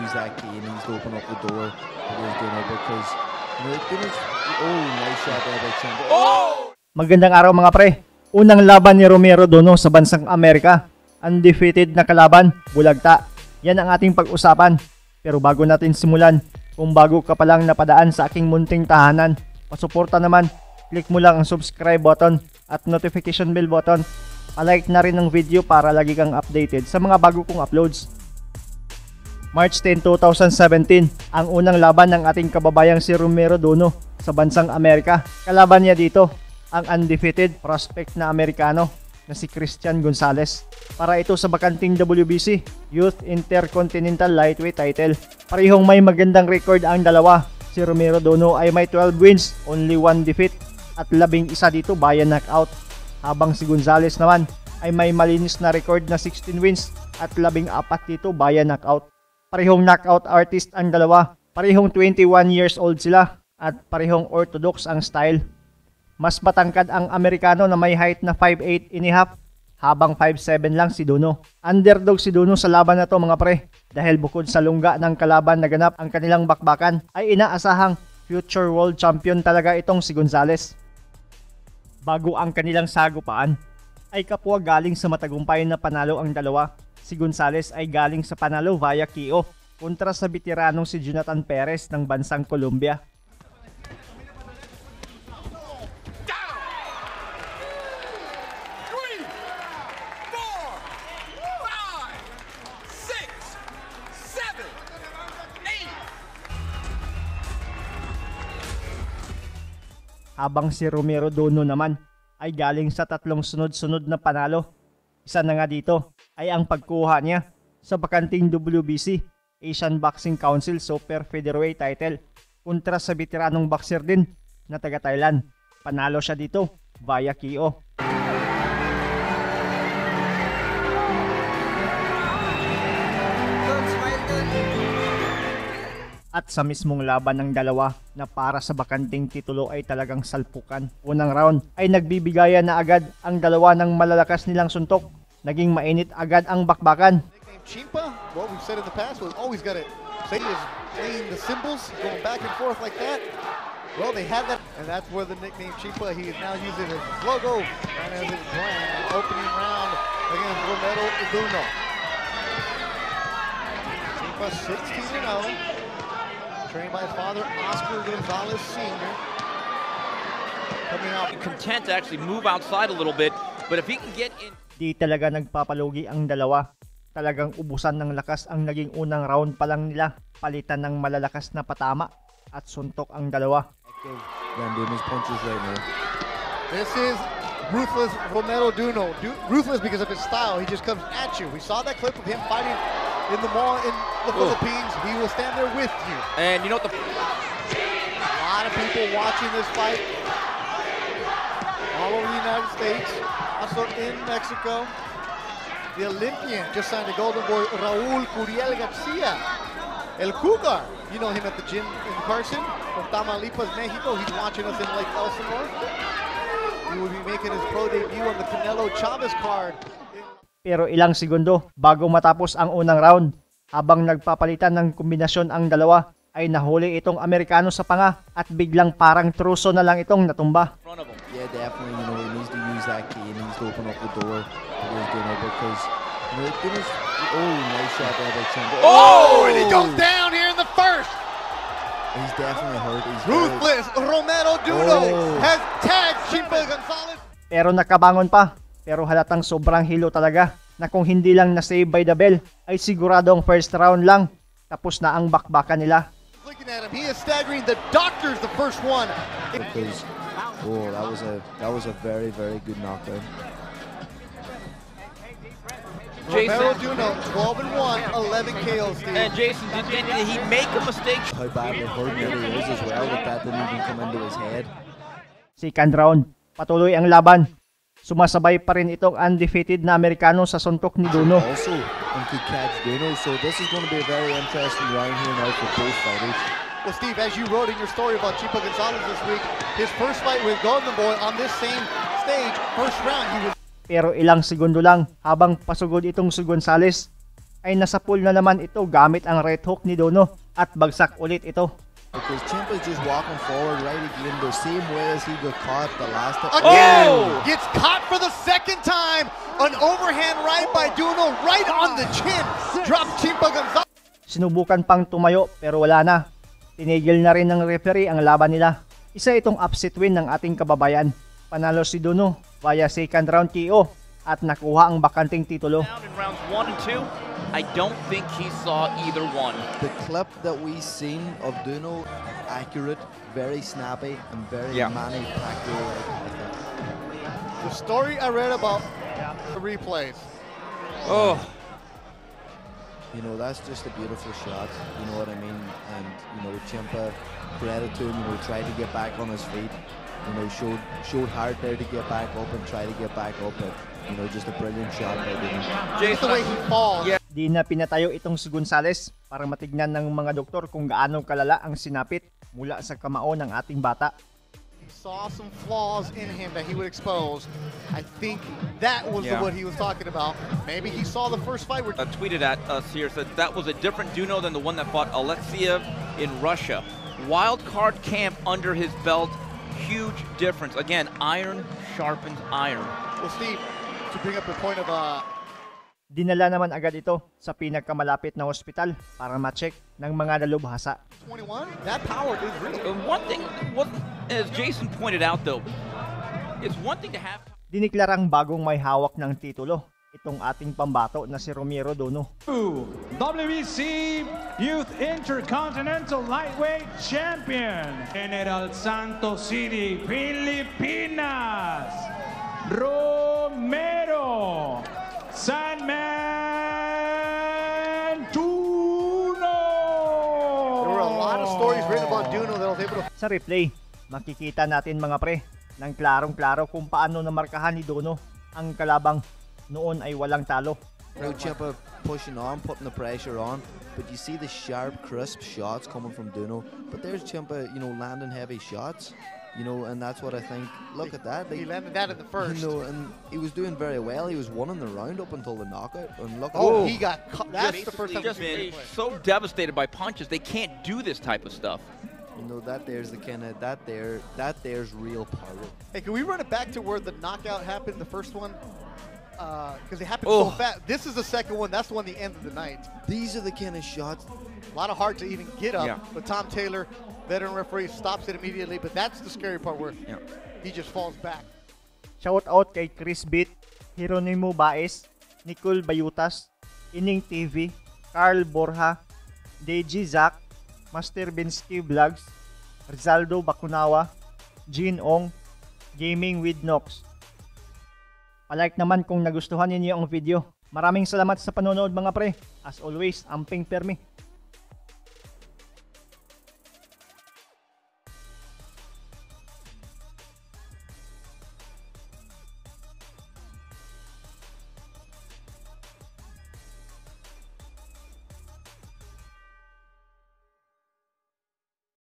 use that key and needs to open up the door against Duno because nice shot there by Champa. Oh! Magandang araw mga pre. Unang laban ni Romero Duno sa bansang Amerika. Undefeated na kalaban, bulagta. Yan ang ating pag-usapan. Pero bago natin simulan, kung bago ka pa lang napadaan sa aking munting tahanan, pasuporta naman, click mo lang ang subscribe button at notification bell button. Palike na rin ang video para lagi kang updated sa mga bago kong uploads. March 10, 2017, ang unang laban ng ating kababayang si Romero Duno sa bansang Amerika. Kalaban niya dito, ang undefeated prospect na Amerikano na si Christian Gonzalez. Para ito sa bakanting WBC Youth Intercontinental Lightweight title. Parehong may magandang record ang dalawa. Si Romero Duno ay may 12 wins, only 1 defeat at 11 dito via knockout. Habang si Gonzalez naman ay may malinis na record na 16 wins at 14 dito via knockout. Parehong knockout artist ang dalawa. Parehong 21 years old sila at parehong orthodox ang style. Mas matangkad ang Amerikano na may height na 5'8.5" habang 5'7" lang si Duno. Underdog si Duno sa laban na to mga pre dahil bukod sa lungga ng kalaban na ganap ang kanilang bakbakan ay inaasahang future world champion talaga itong si Gonzalez. Bago ang kanilang sagupaan ay kapwa galing sa matagumpay na panalo ang dalawa. Si Gonzalez ay galing sa panalo via KO kontra sa veteranong si Jonathan Perez ng bansang Colombia. Habang si Romero Duno naman ay galing sa tatlong sunod-sunod na panalo. Isa na nga dito ay ang pagkuha niya sa bakanting WBC Asian Boxing Council Super Featherweight title kontra sa veteranong boxer din na taga Thailand. Panalo siya dito via KO. At sa mismong laban ng dalawa na para sa bakanting titulo ay talagang salpukan. Unang round ay nagbibigayan na agad ang dalawa ng malalakas nilang suntok. Naging mainit agad ang bakbakan. Champa, what we've said in the past, we've always got it. Say is playing the symbols, going back and forth like that. Well, they had that, and that's where the nickname Champa, he is now using his logo and as his brand. Opening round against Romero Duno. Champa 16-0. Trained by his father, Oscar Gonzalez Sr. Coming out. Content to actually move outside a little bit, but if he can get in. Di talaga nagpapalugi ang dalawa. Talagang ubusan ng lakas ang naging unang round pa lang nila. Palitan ng malalakas na patama at suntok ang dalawa. Duno's punches right now. This is ruthless Romero Duno. Ruthless because of his style. He just comes at you. We saw that clip of him fighting in the mall in the Philippines. He will stand there with you. And you know what a lot of people watching this fight all over the United States, also in Mexico. The Olympian just signed a Golden Boy, Raul Curiel Garcia. El Cougar, you know him at the gym in Carson from Tamaulipas, Mexico. He's watching us in Lake Elsinore. He will be making his pro debut on the Canelo Chavez card. Pero ilang segundo bago matapos ang unang round, habang nagpapalitan ng kombinasyon ang dalawa, ay nahuli itong Amerikano sa panga at biglang parang truso na lang itong natumba. Yeah, definitely, he needs to use that key and needs to open up the door against Duno because nice shot there by Champa. Oh, and he goes down here in the first. He's definitely hurt. He's ruthless Romero Duno has tagged Champa Gonzalez. Pero nakabangon pa. Pero halatang sobrang hilo talaga na kung hindi lang na-save by the bell ay siguradong first round lang. Tapos na ang bakbakan nila. Looking at him, he is staggering the doctors the first one. Because, that was a very, very good knockdown. Romero Duno, 12-1, 11 KOs. And Jason, did he make a mistake? How badly hurt he is as well, that didn't even come into his head. Second round, patuloy ang laban. Sumasabay pa rin itong undefeated na Amerikano sa suntok ni Duno. Also, could catch Duno, so this is going to be a very interesting round here now for both fighters. Well, Steve, as you wrote in your story about Champa Gonzalez this week, his first fight with Golden Boy on this same stage, first round, he was... Pero ilang segundo lang habang pasugod itong si Gonzalez ay nasa pool na naman ito gamit ang right hook ni Dono at bagsak ulit ito. Because Ciampa's just walking forward right again the same way as he got caught the last time. Again, Oh! gets caught for the second time. An overhand right by Duno, right on the chin. Drops Ciampa Gonzalez. Sinubukan pang tumayo pero wala na. Tinigil na rin ng referee ang laban nila. Isa itong upset win ng ating kababayan. Panalo si Duno via second round KO at nakuha ang bakanting titulo. In rounds 1 and 2, I don't think he saw either one. The clip that we seen of Duno, accurate, very snappy, and very manufactured. The story I read about the replays. Oh. You know, that's just a beautiful shot. You know what I mean? And, you know, Ciampa, credit to him, you know, tried to get back on his feet. You know, showed heart there to get back up and try to get back up. But, you know, just a brilliant shot by Duno. Just the way he falls. Yeah. Di na pinatayo itong si Gonzales para matignan ng mga doktor kung gaano kalala ang sinapit mula sa kamao ng ating bata. He saw some flaws in him that he would expose. I think that was what he was talking about. Maybe he saw the first fight where Tweeted at us here, said that was a different Duno than the one that fought Alexiev in Russia. Wild card camp under his belt, huge difference. Again, iron sharpens iron. Well, Steve, to bring up the point of Dinala naman agad ito sa pinagkamalapit na ospital para ma-check ng mga dalubhasa. 21, that power is real. One thing, as Jason pointed out though, it's one thing to have. Diniklarang bagong may hawak ng titulo itong ating pambato na si Romero Dono. WBC Youth Intercontinental Lightweight Champion, General Santos City, Pilipinas, Romero Sandman Duno! There were a lot of stories written about Duno that I was able to. Sa replay, makikita natin mga pre ng klarong-klaro kung paano namarkahan ni Dono ang kalabang noon ay walang talo. Now Ciampa pushing on, putting the pressure on, but you see the sharp, crisp shots coming from Duno. But there's Ciampa, you know, landing heavy shots. You know, and that's what I think. Look at that. He landed that in the first. You know, and he was doing very well. He was winning the round up until the knockout. And look, Oh, he got caught. That's the first time Just we've seen been it play. so devastated by punches, they can't do this type of stuff. you know, that there's the kind of that there's real power. Hey, can we run it back to where the knockout happened, the first one? Because it happened so fast. This is the second one. That's the one at the end of the night. These are the kind of shots. A lot of heart to even get up. Yeah. But Tom Taylor, veteran referee, stops it immediately. But that's the scary part where he just falls back. Shout out kay Chris Beat, Hieronimo Baez, Nicole Bayutas, Ining TV, Carl Borja, Deji Zak, Master Bensky Vlogs, Rizaldo Bakunawa, Gene Ong, Gaming with Nox. Palike naman kung nagustuhan ninyo ang video. Maraming salamat sa panonood mga pre. As always, amping permi.